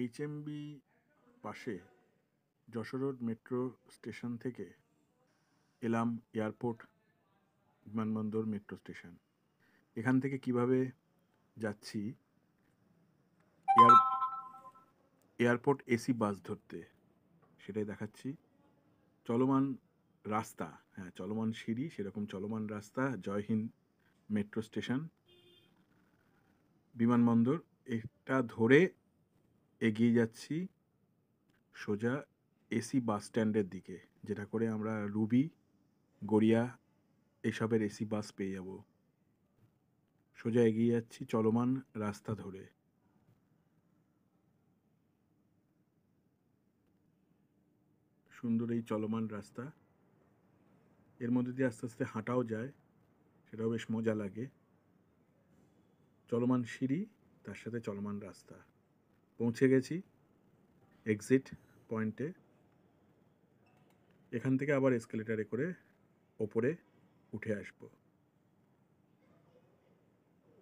HMB পাশে Jessore road metro station থেকে এলাম এয়ারপোর্ট বিমানবন্দর মেট্রো স্টেশন। এখান থেকে কিভাবে যাচ্ছি এয়ারপোর্ট এসি বাস ধরতে সেটাই দেখাচ্ছি। চলমান রাস্তা, হ্যাঁ চলমান সিঁড়ি, সেরকম চলমান রাস্তা, জয় হিন্দ মেট্রো স্টেশন বিমানবন্দর। এটা ধরে এগিয়ে যাচ্ছি সোজা এসি বাস স্ট্যান্ডের দিকে, যেটা করে আমরা রুবি, গড়িয়া এসবের এসি বাস পেয়ে যাব। সোজা এগিয়ে যাচ্ছি চলমান রাস্তা ধরে। সুন্দর এই চলমান রাস্তা, এর মধ্যে দিয়ে আস্তে আস্তে হাঁটাও যায়, সেটাও বেশ মজা লাগে। চলমান সিঁড়ি, তার সাথে চলমান রাস্তা। পৌঁছে গেছি এক্সিট পয়েন্টে। এখান থেকে আবার এসকেলেটারে করে ওপরে উঠে আসব।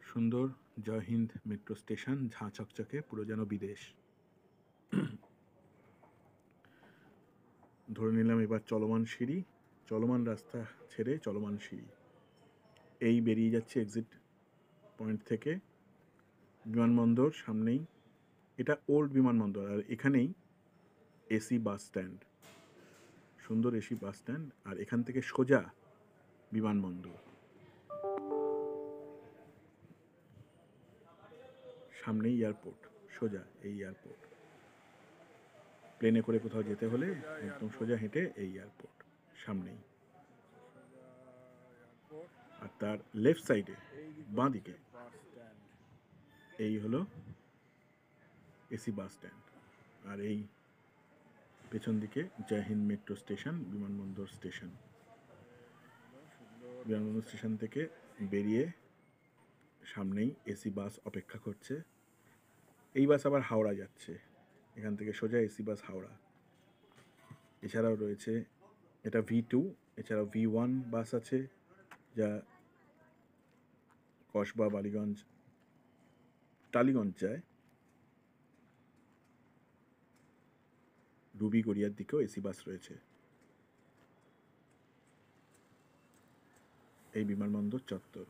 সুন্দর জয় হিন্দ মেট্রো স্টেশন, ঝাঁ চকচকে, পুরো যেন বিদেশ। ধরে নিলাম এবার চলমান সিঁড়ি, চলমান রাস্তা ছেড়ে চলমান সিঁড়ি। এই বেরিয়ে যাচ্ছে এক্সিট পয়েন্ট থেকে। বিমানবন্দর সামনেই, এটা ওল্ড বিমানবন্দর, আর এখানেই এসি বাস স্ট্যান্ড, সুন্দর এসি বাস স্ট্যান্ড। আর এখান থেকে সোজা বিমানবন্দর, সামনেই এয়ারপোর্ট, সোজা এই এয়ারপোর্ট। প্লেনে করে কোথাও যেতে হলে একদম সোজা হেঁটে এই এয়ারপোর্ট সামনেই। আর তার লেফট সাইডে বাঁ দিকে এই হলো এসি বাস স্ট্যান্ড। আর এই পেছন দিকে জয় হিন্দ মেট্রো স্টেশন, বিমানবন্দর স্টেশন। বিমানবন্দর স্টেশন থেকে বেরিয়ে সামনেই এসি বাস অপেক্ষা করছে। এই বাস আবার হাওড়া যাচ্ছে, এখান থেকে সোজা এসি বাস হাওড়া। এছাড়াও রয়েছে, এটা V2, এছাড়াও V1 বাস আছে, যা কসবা, বালিগঞ্জ, টালিগঞ্জ যায়। রুবি, গড়িয়ার দিকেও এসি বাস রয়েছে। এই বিমানবন্দর চত্বর।